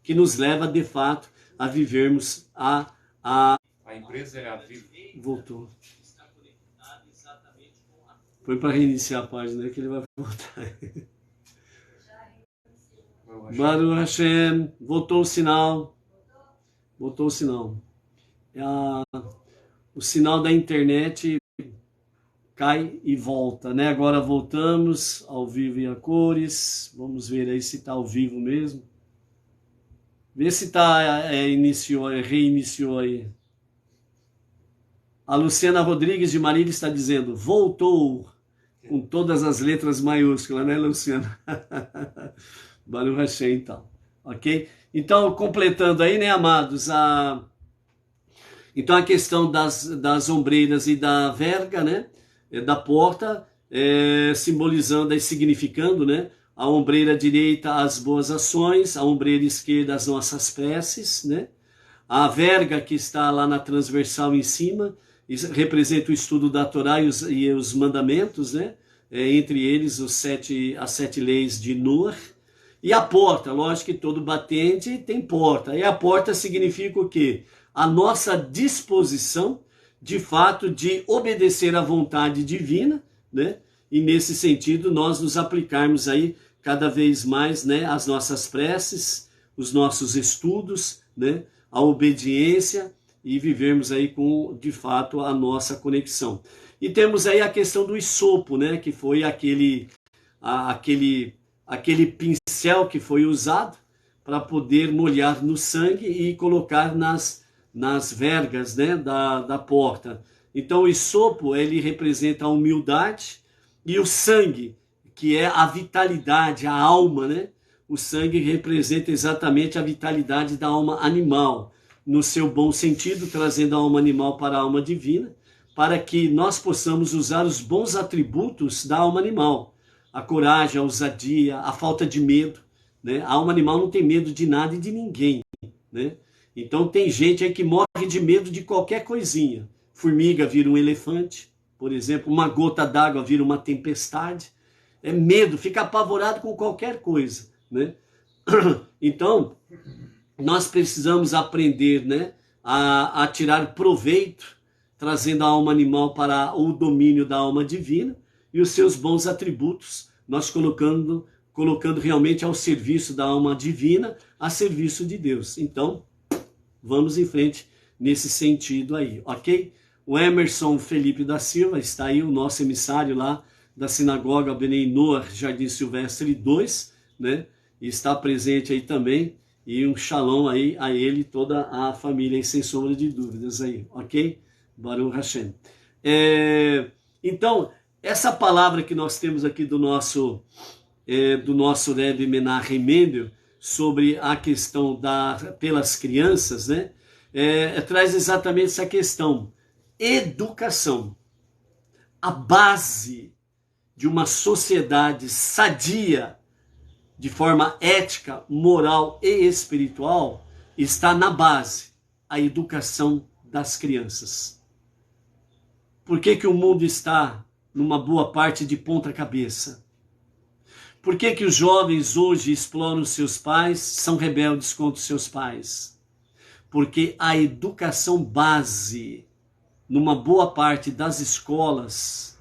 que nos leva, de fato, a vivermos a empresa é a Vivo. Voltou. Foi para reiniciar a página que ele vai voltar. Baruch Hashem, voltou o sinal. Voltou o sinal. O sinal da internet cai e volta, né? Agora voltamos ao vivo e a cores. Vamos ver aí se está ao vivo mesmo. Vê se reiniciou aí. A Luciana Rodrigues de Marília está dizendo, voltou, com todas as letras maiúsculas, né, Luciana? Baruch Hashem, então. Ok? Então, completando aí, né, amados, então a questão das ombreiras e da verga, né, da porta, simbolizando e significando, né, a ombreira direita as boas ações, a ombreira esquerda as nossas preces, né? A verga que está lá na transversal em cima representa o estudo da Torá e os mandamentos, né? Entre eles as 7 leis de Noah. E a porta, lógico que todo batente tem porta. E a porta significa o quê? A nossa disposição, de fato, de obedecer à vontade divina, né? E nesse sentido nós nos aplicarmos aí cada vez mais, né, as nossas preces, os nossos estudos, né, a obediência e vivermos aí com, de fato, a nossa conexão. E temos aí a questão do hisopo, né, que foi aquele pincel que foi usado para poder molhar no sangue e colocar nas vergas, né, da porta. Então o hisopo, ele representa a humildade, e o sangue, que é a vitalidade, a alma, né? O sangue representa exatamente a vitalidade da alma animal, no seu bom sentido, trazendo a alma animal para a alma divina, para que nós possamos usar os bons atributos da alma animal. A coragem, a ousadia, a falta de medo, né? A alma animal não tem medo de nada e de ninguém, né? Então tem gente aí que morre de medo de qualquer coisinha. Formiga vira um elefante, por exemplo, uma gota d'água vira uma tempestade. É medo, fica apavorado com qualquer coisa, né? Então, nós precisamos aprender, né, a tirar proveito, trazendo a alma animal para o domínio da alma divina e os seus bons atributos, nós colocando realmente ao serviço da alma divina, a serviço de Deus. Então, vamos em frente nesse sentido aí, ok? O Emerson Felipe da Silva está aí, o nosso emissário lá da Sinagoga Benei Noah, Jardim Silvestre 2, né? E está presente aí também, e um shalom aí a ele e toda a família, aí, sem sombra de dúvidas aí, ok? Baruch Hashem. Então, essa palavra que nós temos aqui do nosso Rebbe Menachem Mendel, sobre a questão pelas crianças, né? Traz exatamente essa questão. Educação. A base de uma sociedade sadia, de forma ética, moral e espiritual, está na base, a educação das crianças. Por que o mundo está, numa boa parte, de ponta cabeça? Por que os jovens hoje exploram seus pais, são rebeldes contra os seus pais? Porque a educação base, numa boa parte das escolas,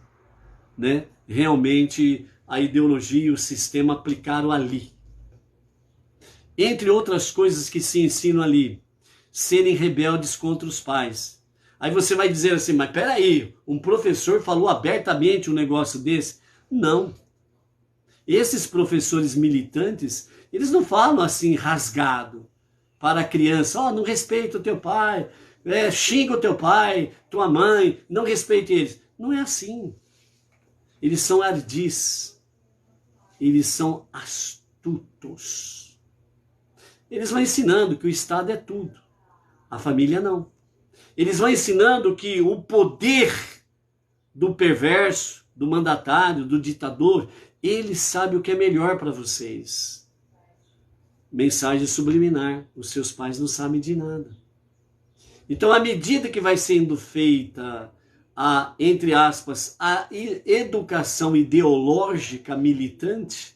né, realmente a ideologia e o sistema aplicaram ali. Entre outras coisas que se ensinam ali, serem rebeldes contra os pais. Aí você vai dizer assim, mas peraí, um professor falou abertamente um negócio desse? Não. Esses professores militantes, eles não falam assim rasgado para a criança, não respeita o teu pai, xinga o teu pai, tua mãe, não respeite eles. Não é assim. Eles são ardis, eles são astutos. Eles vão ensinando que o Estado é tudo, a família não. Eles vão ensinando que o poder do perverso, do mandatário, do ditador, ele sabe o que é melhor para vocês. Mensagem subliminar, os seus pais não sabem de nada. Então, à medida que vai sendo feita entre aspas, a educação ideológica militante,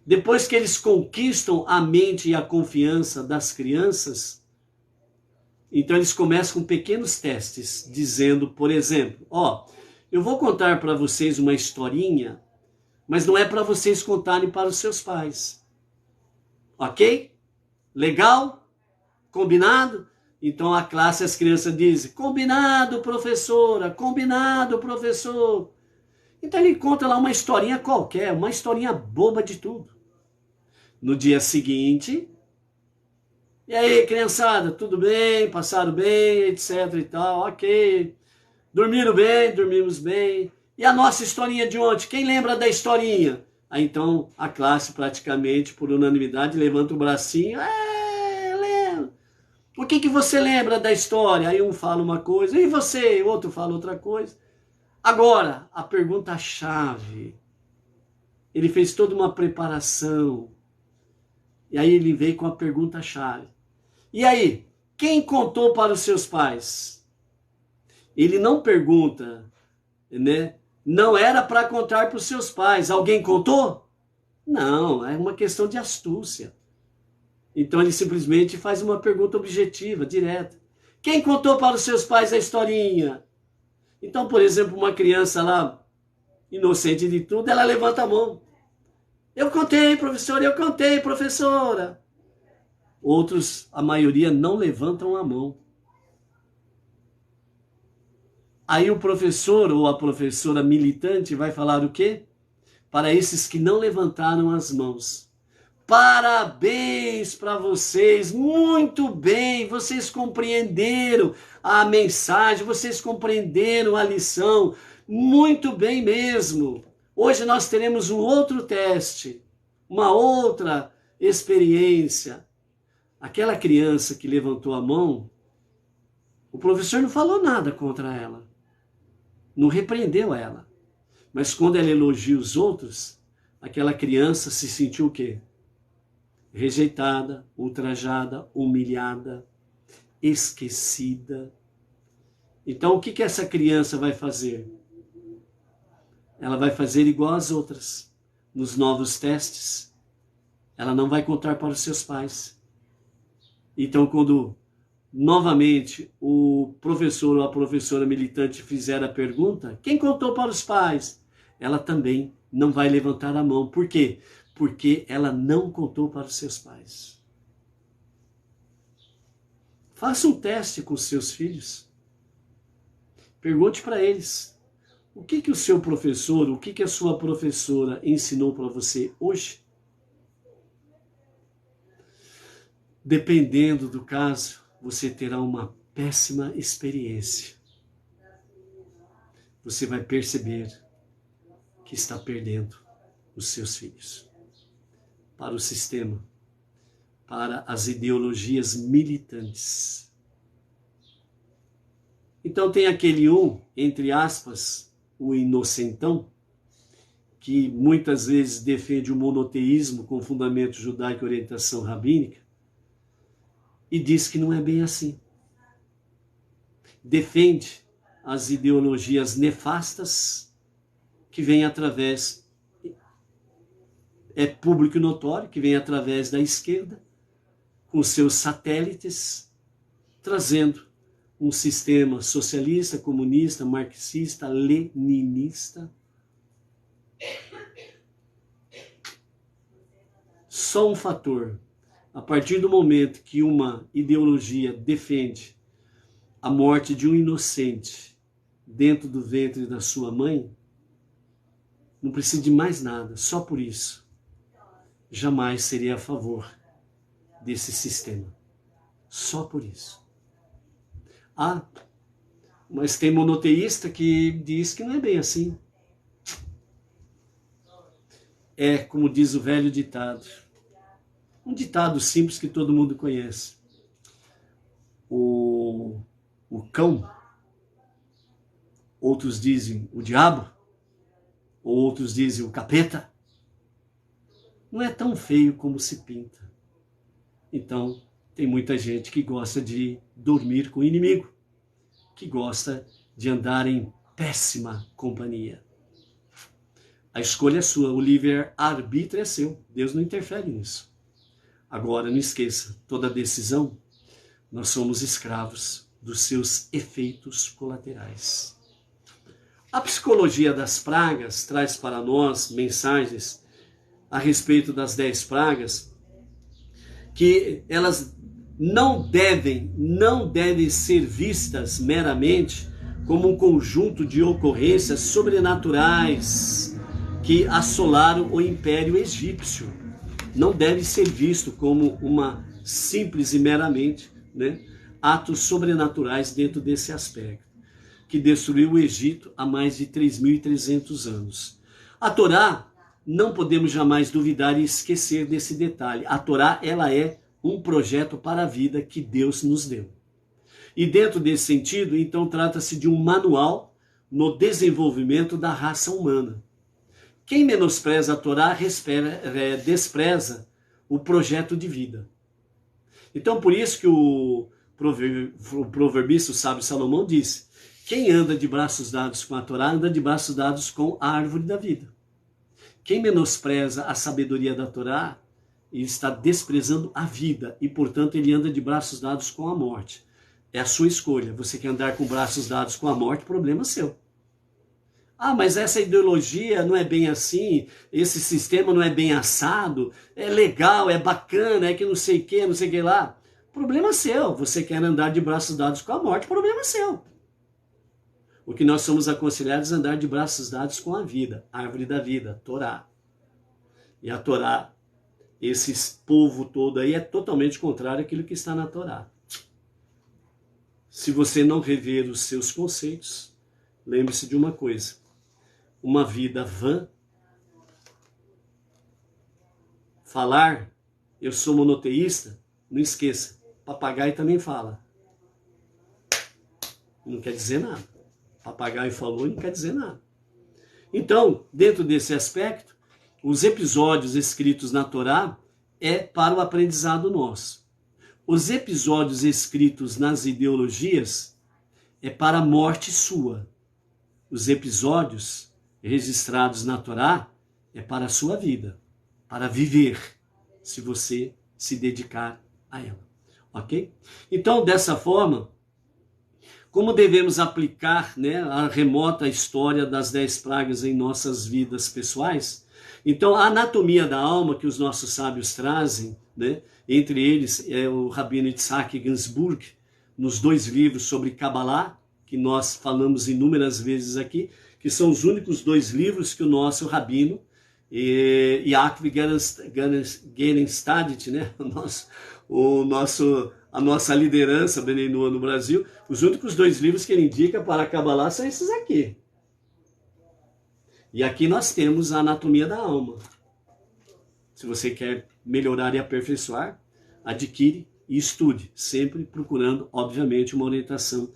depois que eles conquistam a mente e a confiança das crianças, então eles começam com pequenos testes, dizendo, por exemplo, eu vou contar para vocês uma historinha, mas não é para vocês contarem para os seus pais. Ok? Legal? Combinado? Então a classe, as crianças dizem, combinado, professora, combinado, professor. Então ele conta lá uma historinha qualquer, uma historinha boba de tudo. No dia seguinte, e aí, criançada, tudo bem? Passaram bem, etc e tal, ok. Dormiram bem, dormimos bem. E a nossa historinha de ontem, quem lembra da historinha? Aí então a classe praticamente, por unanimidade, levanta o bracinho, lembro. O que você lembra da história? Aí um fala uma coisa, e você? O outro fala outra coisa. Agora, a pergunta-chave. Ele fez toda uma preparação. E aí ele veio com a pergunta-chave. E aí, quem contou para os seus pais? Ele não pergunta, né? Não era para contar para os seus pais. Alguém contou? Não, é uma questão de astúcia. Então ele simplesmente faz uma pergunta objetiva, direta. Quem contou para os seus pais a historinha? Então, por exemplo, uma criança lá, inocente de tudo, ela levanta a mão. Eu contei, professora, eu contei, professora. Outros, a maioria, não levantam a mão. Aí o professor ou a professora militante vai falar o quê? Para esses que não levantaram as mãos. Parabéns para vocês, muito bem, vocês compreenderam a mensagem, vocês compreenderam a lição, muito bem mesmo. Hoje nós teremos um outro teste, uma outra experiência. Aquela criança que levantou a mão, o professor não falou nada contra ela, não repreendeu ela. Mas quando ela elogia os outros, aquela criança se sentiu o quê? Rejeitada, ultrajada, humilhada, esquecida. Então o que essa criança vai fazer? Ela vai fazer igual às outras. Nos novos testes, ela não vai contar para os seus pais. Então quando novamente o professor ou a professora militante fizer a pergunta, quem contou para os pais? Ela também não vai levantar a mão. Por quê? Porque ela não contou para os seus pais. Faça um teste com os seus filhos. Pergunte para eles, o que o seu professor, o que a sua professora ensinou para você hoje? Dependendo do caso, você terá uma péssima experiência. Você vai perceber que está perdendo os seus filhos para o sistema, para as ideologias militantes. Então tem aquele entre aspas, o inocentão, que muitas vezes defende o monoteísmo com fundamento judaico e orientação rabínica, e diz que não é bem assim. Defende as ideologias nefastas que vêm através, é público e notório, que vem através da esquerda, com seus satélites, trazendo um sistema socialista, comunista, marxista, leninista. Só um fator. A partir do momento que uma ideologia defende a morte de um inocente dentro do ventre da sua mãe, não precisa de mais nada, só por isso. Jamais seria a favor desse sistema. Só por isso. Ah, mas tem monoteísta que diz que não é bem assim. É, como diz o velho ditado. Um ditado simples que todo mundo conhece. O cão, outros dizem o diabo, outros dizem o capeta, não é tão feio como se pinta. Então, tem muita gente que gosta de dormir com o inimigo, que gosta de andar em péssima companhia. A escolha é sua, o livre-arbítrio é seu. Deus não interfere nisso. Agora, não esqueça, toda decisão, nós somos escravos dos seus efeitos colaterais. A psicologia das pragas traz para nós mensagens a respeito das 10 pragas, que elas não devem ser vistas meramente como um conjunto de ocorrências sobrenaturais que assolaram o Império Egípcio. Não deve ser visto como uma simples e meramente, atos sobrenaturais dentro desse aspecto, que destruiu o Egito há mais de 3.300 anos. A Torá, não podemos jamais duvidar e esquecer desse detalhe. A Torá, ela é um projeto para a vida que Deus nos deu. E dentro desse sentido, então, trata-se de um manual no desenvolvimento da raça humana. Quem menospreza a Torá despreza o projeto de vida. Então, por isso que o proverbista, o sábio Salomão, disse: quem anda de braços dados com a Torá, anda de braços dados com a árvore da vida. Quem menospreza a sabedoria da Torá, ele está desprezando a vida e, portanto, ele anda de braços dados com a morte. É a sua escolha. Você quer andar com braços dados com a morte, problema seu. Ah, mas essa ideologia não é bem assim, esse sistema não é bem assado, é legal, é bacana, é que não sei o que lá. Problema seu. Você quer andar de braços dados com a morte, problema seu. O que nós somos aconselhados a andar de braços dados com a vida, a árvore da vida, Torá. E a Torá, esse povo todo aí é totalmente contrário àquilo que está na Torá. Se você não rever os seus conceitos, lembre-se de uma coisa: uma vida vã. Falar, eu sou monoteísta, não esqueça, papagaio também fala. Não quer dizer nada. Papagaio falou e não quer dizer nada. Então, dentro desse aspecto, os episódios escritos na Torá é para o aprendizado nosso. Os episódios escritos nas ideologias é para a morte sua. Os episódios registrados na Torá é para a sua vida, para viver, se você se dedicar a ela. Ok? Então, dessa forma, como devemos aplicar, né, a remota história das 10 pragas em nossas vidas pessoais? Então, a anatomia da alma que os nossos sábios trazem, né, entre eles é o Rabino Yitzhak Gansburg, nos 2 livros sobre Kabbalah, que nós falamos inúmeras vezes aqui, que são os únicos 2 livros que o nosso Rabino, Yaakov Gerenstadit, né, a nossa liderança Benenua no Brasil, os únicos 2 livros que ele indica para a Kabbalah são esses aqui. E aqui nós temos a anatomia da alma. Se você quer melhorar e aperfeiçoar, adquire e estude, sempre procurando, obviamente, uma orientação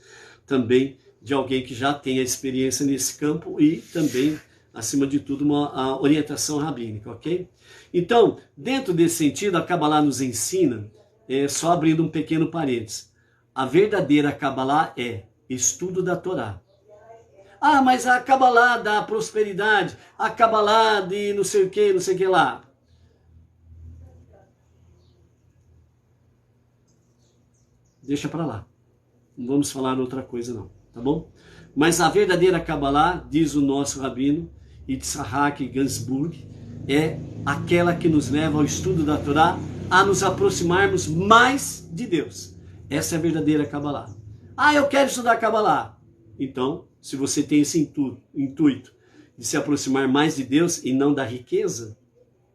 também de alguém que já tenha experiência nesse campo e também, acima de tudo, uma orientação rabínica, ok? Então, dentro desse sentido, a Kabbalah nos ensina, só abrindo um pequeno parênteses, a verdadeira Kabbalah é estudo da Torá. Ah, mas a Kabbalah da prosperidade, a Kabbalah de não sei o que lá. Deixa para lá. Não vamos falar outra coisa não, tá bom? Mas a verdadeira Kabbalah, diz o nosso rabino, Yitzhak Gansburg, é aquela que nos leva ao estudo da Torá, a nos aproximarmos mais de Deus. Essa é a verdadeira Kabbalah. Ah, eu quero estudar Kabbalah. Então, se você tem esse intuito de se aproximar mais de Deus e não da riqueza,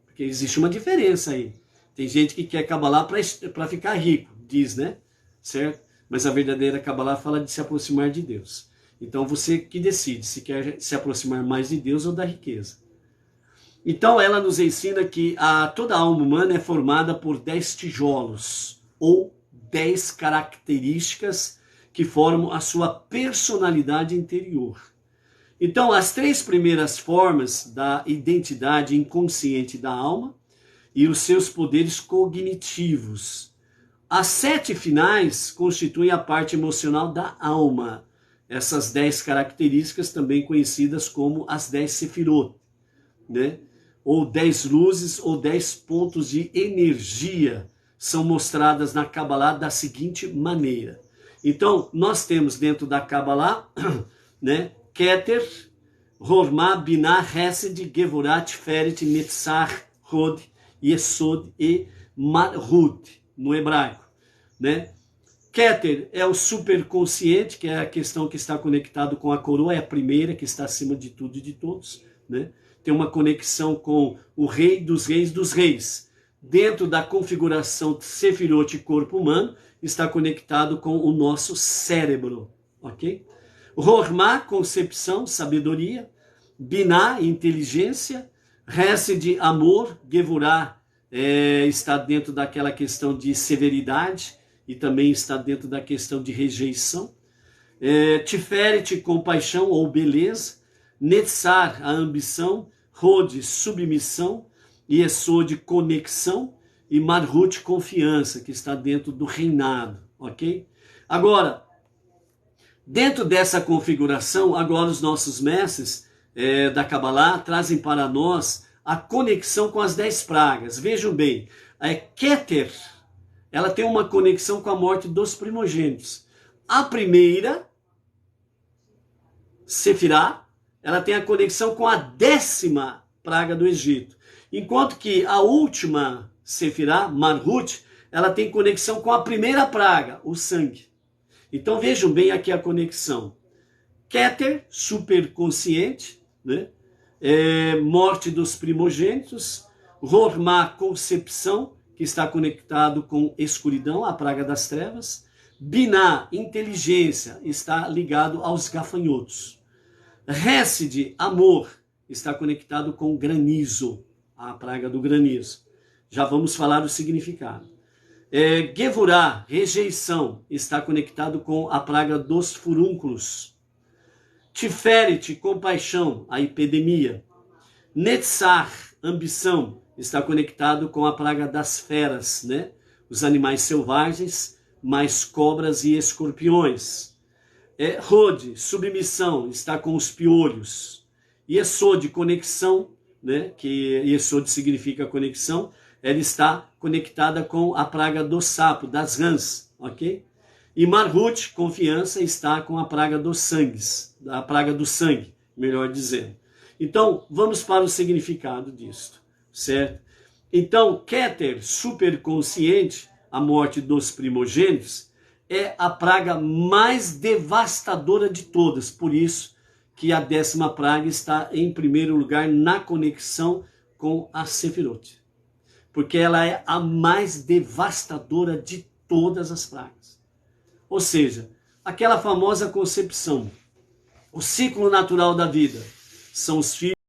porque existe uma diferença aí. Tem gente que quer Kabbalah para ficar rico, diz, né? Certo? Mas a verdadeira Kabbalah fala de se aproximar de Deus. Então você que decide se quer se aproximar mais de Deus ou da riqueza. Então ela nos ensina que toda a alma humana é formada por 10 tijolos, ou 10 características que formam a sua personalidade interior. Então, as 3 primeiras formas da identidade inconsciente da alma e os seus poderes cognitivos. As 7 finais constituem a parte emocional da alma. Essas 10 características, também conhecidas como as 10 sefirot, né? Ou 10 luzes, ou 10 pontos de energia, são mostradas na Kabbalah da seguinte maneira. Então, nós temos dentro da Kabbalah, né, Keter, Hormah, Binah, Hesed, Gevorah, Tiferet, Netzach, Hod, Yesod e Malhut, no hebraico, né? Keter é o superconsciente, que é a questão que está conectado com a coroa, é a primeira que está acima de tudo e de todos, né? Tem uma conexão com o rei dos reis. Dentro da configuração Sefirot e corpo humano, está conectado com o nosso cérebro, ok? Hormah, concepção, sabedoria. Binah, inteligência. Hesed, amor. Gevorah, está dentro daquela questão de severidade e também está dentro da questão de rejeição. Tiferet, compaixão ou beleza. Netzar, a ambição. Hod, submissão. Yesod, conexão. E Malhut, confiança, que está dentro do reinado, ok? Agora, dentro dessa configuração, agora os nossos mestres da Kabbalah trazem para nós a conexão com as 10 pragas. Vejam bem, a Keter, ela tem uma conexão com a morte dos primogênitos. A primeira, Sefirah, ela tem a conexão com a 10ª praga do Egito. Enquanto que a última Sefirah, Malhut, ela tem conexão com a primeira praga, o sangue. Então vejam bem aqui a conexão. Keter, superconsciente, né? Morte dos primogênitos. Rormá, concepção, que está conectado com escuridão, a praga das trevas. Biná, inteligência, está ligado aos gafanhotos. Hesed, amor, está conectado com granizo, a praga do granizo. Já vamos falar o significado. Gevurá, rejeição, está conectado com a praga dos furúnculos. Tiferet, compaixão, a epidemia. Netzar, ambição, está conectado com a praga das feras, né? Os animais selvagens, mais cobras e escorpiões. Rod, submissão, está com os piolhos. Yesod, conexão, né? Que Yesod significa conexão, ela está conectada com a praga do sapo, das rãs, ok? E Marhut, confiança, está com a praga dos sangues, a praga do sangue, melhor dizendo. Então, vamos para o significado disto, certo? Então, Keter, superconsciente, a morte dos primogênitos, é a praga mais devastadora de todas. Por isso que a 10ª praga está em primeiro lugar na conexão com a Sefirot. Porque ela é a mais devastadora de todas as pragas. Ou seja, aquela famosa concepção, o ciclo natural da vida, são os filhos